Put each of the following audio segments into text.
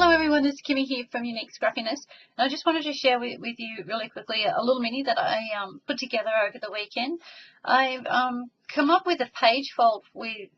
Hello everyone, it's Kimi here from Unique Scruffiness, and I just wanted to share with you really quickly a little mini that I put together over the weekend. I've come up with a page fold with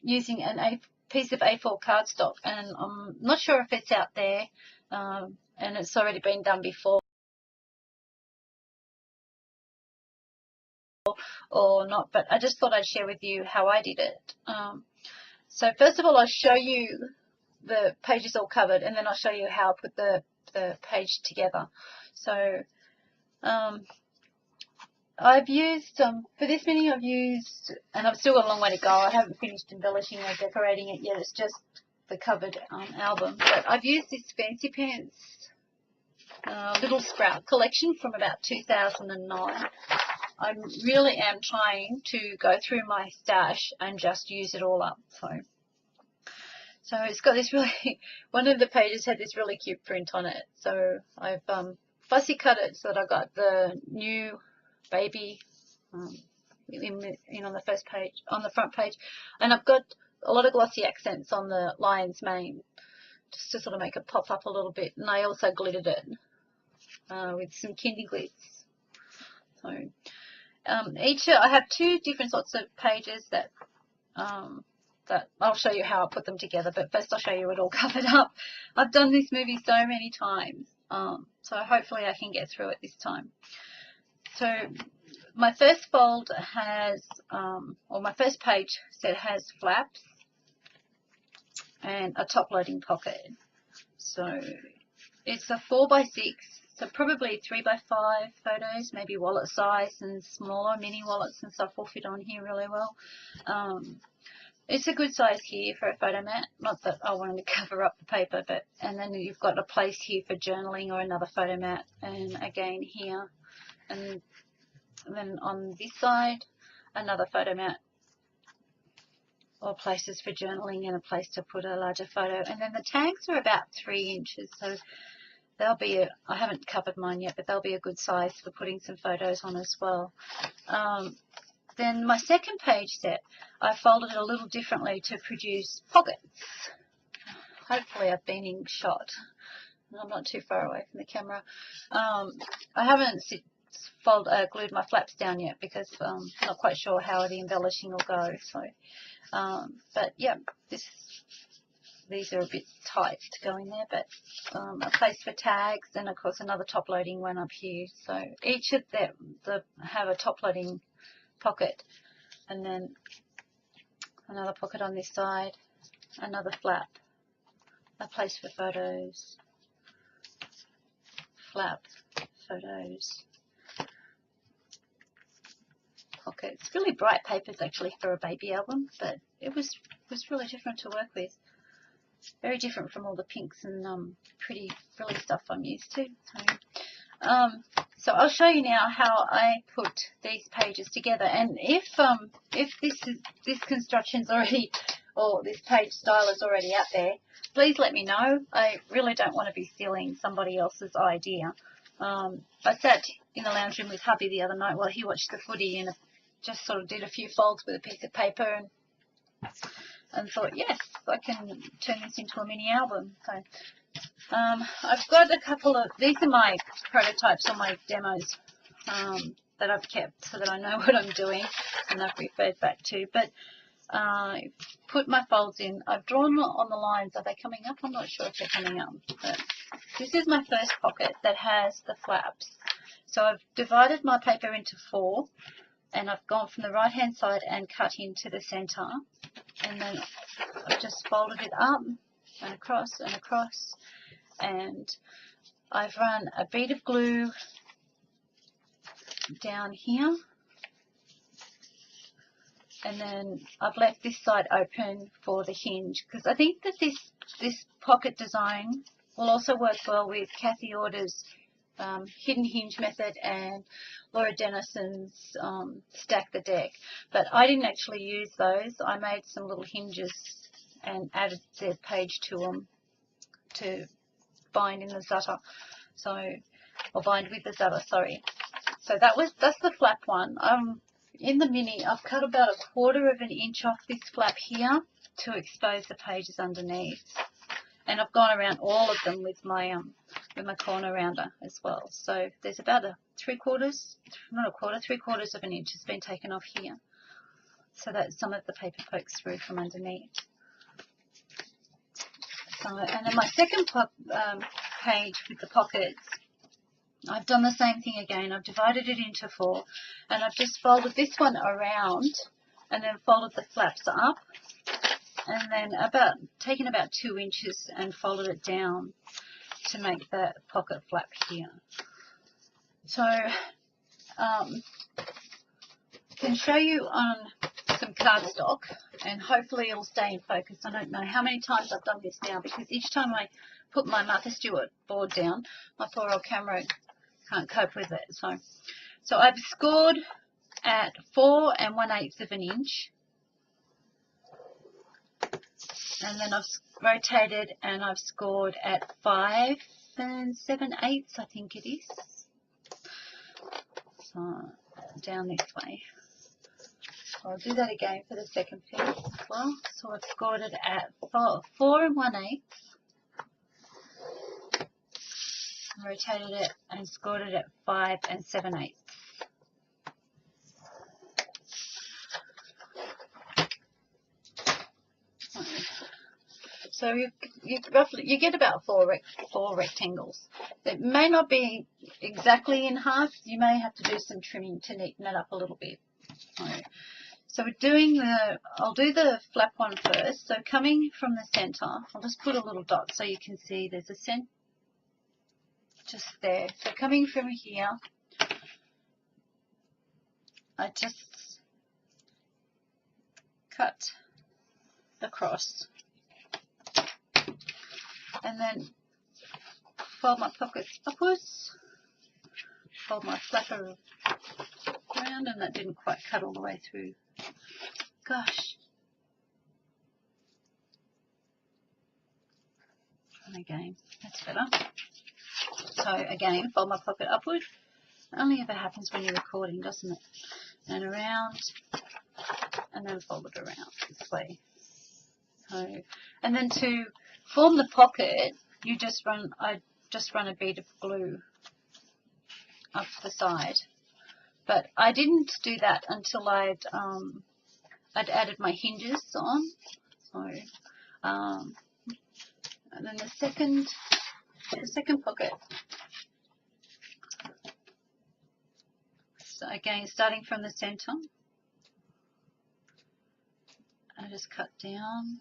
using a piece of A4 cardstock, and I'm not sure if it's out there, and it's already been done before or not, but I just thought I'd share with you how I did it. So first of all, I'll show you the page is all covered, and then I'll show you how I put the page together. So I've used, for this mini I've used, and I've still got a long way to go, I haven't finished embellishing or decorating it yet, it's just the covered album, but I've used this Fancy Pants Little Sprout collection from about 2009. I really am trying to go through my stash and just use it all up. So it's got this really, one of the pages had this really cute print on it. So I've fussy cut it so that I got the new baby in on the first page, on the front page. And I've got a lot of glossy accents on the lion's mane, just to sort of make it pop up a little bit. And I also glittered it with some Kindy glitz. So I have two different sorts of pages that I'll show you how I put them together, but first I'll show you it all covered up. I've done this movie so many times, so hopefully I can get through it this time. So my first fold has, or my first page set has flaps and a top loading pocket. So it's a 4x6, so probably 3x5 photos, maybe wallet size, and smaller mini wallets and stuff will fit on here really well. It's a good size here for a photo mat, not that I wanted to cover up the paper, but, and then you've got a place here for journaling or another photo mat, and again here, and then on this side, another photo mat, or places for journaling and a place to put a larger photo. And then the tags are about 3 inches, so they'll be, I haven't covered mine yet, but they'll be a good size for putting some photos on as well. Then my second page set, I folded it a little differently to produce pockets. Hopefully I've been in shot. I'm not too far away from the camera. I haven't glued my flaps down yet because I'm not quite sure how the embellishing will go. So, but yeah, these are a bit tight to go in there, but a place for tags, and of course another top loading one up here. So each of them have a top loading pocket, and then another pocket on this side, another flap, a place for photos, flap, photos, pocket. It's really bright papers actually for a baby album, but it was really different to work with. Very different from all the pinks and pretty frilly stuff I'm used to. So I'll show you now how I put these pages together, and if this construction's already, or this page style is already out there, please let me know. I really don't want to be stealing somebody else's idea. I sat in the lounge room with hubby the other night while he watched the footy, and just sort of did a few folds with a piece of paper and thought, yes, I can turn this into a mini album. So I've got a couple of, these are my prototypes or my demos that I've kept so that I know what I'm doing and I've referred back to. But I put my folds in. I've drawn on the lines. Are they coming up? I'm not sure if they're coming up. But this is my first pocket that has the flaps. So I've divided my paper into 4, and I've gone from the right hand side and cut into the center, and then I've just folded it up and across and across, and I've run a bead of glue down here, and then I've left this side open for the hinge, because I think that this pocket design will also work well with Kathy Order's hidden hinge method and Laura Dennison's stack the deck, but I didn't actually use those. I made some little hinges and added the page to them to bind in the zutter, or bind with the zutter, sorry. So that's the flap one. In the mini, I've cut about 1/4 of an inch off this flap here to expose the pages underneath. and I've gone around all of them with my corner rounder as well. So there's about a 3/4, not a quarter, 3/4 of an inch has been taken off here, so that some of the paper pokes through from underneath. So, and then my second page with the pockets, I've done the same thing again. I've divided it into 4, and I've just folded this one around and then folded the flaps up, and then taken about 2 inches and folded it down to make that pocket flap here. So I can show you on some cardstock, and hopefully it'll stay in focus. I don't know how many times I've done this now, because each time I put my Martha Stewart board down, my poor old camera can't cope with it. So I've scored at 4 1/8 of an inch, and then I've rotated and I've scored at 5 7/8, I think it is. So down this way. So I'll do that again for the second piece as well. So I've scored it at 4 1/8. Rotated it and scored it at 5 7/8. So you get about four rectangles. It may not be exactly in half. You may have to do some trimming to neaten it up a little bit. So we're doing I'll do the flap one first. So coming from the center, I'll just put a little dot so you can see there's a center just there. So coming from here, I just cut across, and then fold my pockets upwards, fold my flapper around, and that didn't quite cut all the way through. Gosh. And again, that's better. So again, fold my pocket upward. It only ever happens when you're recording, doesn't it? And around, and then fold it around this way. So, and then to form the pocket, I just run a bead of glue up the side. But I didn't do that until I'd added my hinges on. So, and then the second pocket. So again, starting from the center, I just cut down.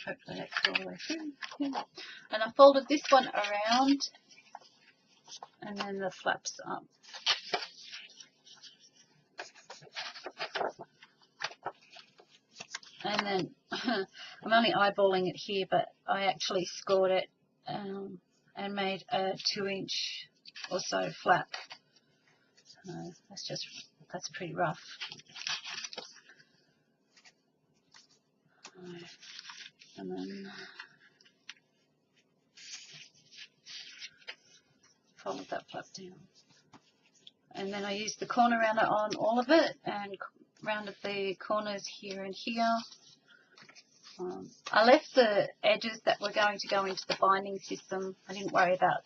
Hopefully that's all the way through. Yeah. And I folded this one around, and then the flaps up. And then I'm only eyeballing it here, but I actually scored it and made a 2-inch or so flap. That's pretty rough. And then fold that flap down. And then I used the corner rounder on all of it and rounded the corners here and here. I left the edges that were going to go into the binding system. I didn't worry about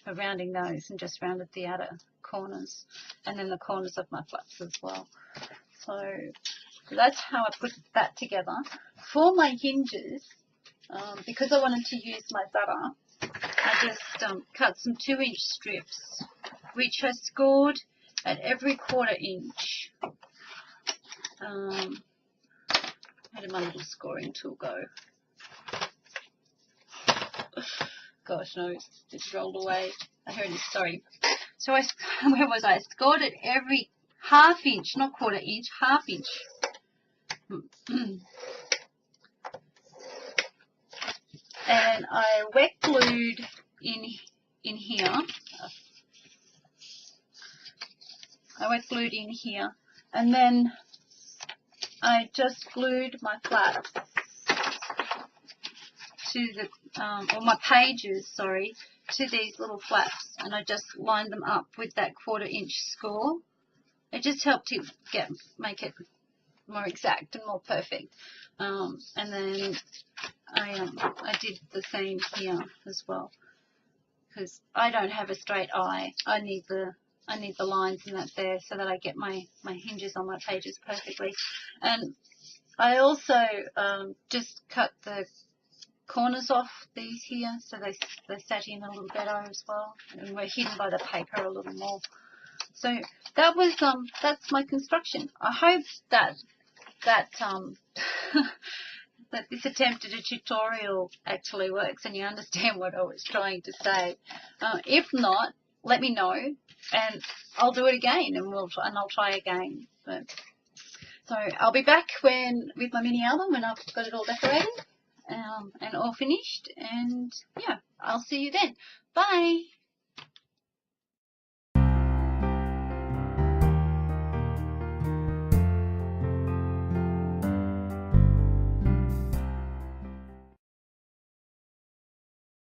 rounding those, and just rounded the outer corners and then the corners of my flaps as well. So that's how I put that together. For my hinges, because I wanted to use my butter, I just cut some 2-inch strips, which I scored at every 1/4 inch. Where did my little scoring tool go? Gosh, no, it's rolled away. Oh, here it is, sorry. So where was I? I scored it every 1/2 inch, not 1/4 inch, 1/2 inch. And I wet glued in here. I wet glued in here, and then I just glued my flaps to the, or my pages, sorry, to these little flaps, and I just lined them up with that 1/4 inch score. It just helped to make it more exact and more perfect. And then I did the same here as well, because I don't have a straight eye. I need the lines in that there so that I get my hinges on my pages perfectly. And I also just cut the corners off these here so they sat in a little better as well, and were hidden by the paper a little more. So that was that's my construction. I hope that that this attempt at a tutorial actually works and you understand what I was trying to say. If not, let me know and I'll do it again, and I'll try again. But so I'll be back with my mini album when I've got it all decorated and all finished, and yeah, I'll see you then. Bye.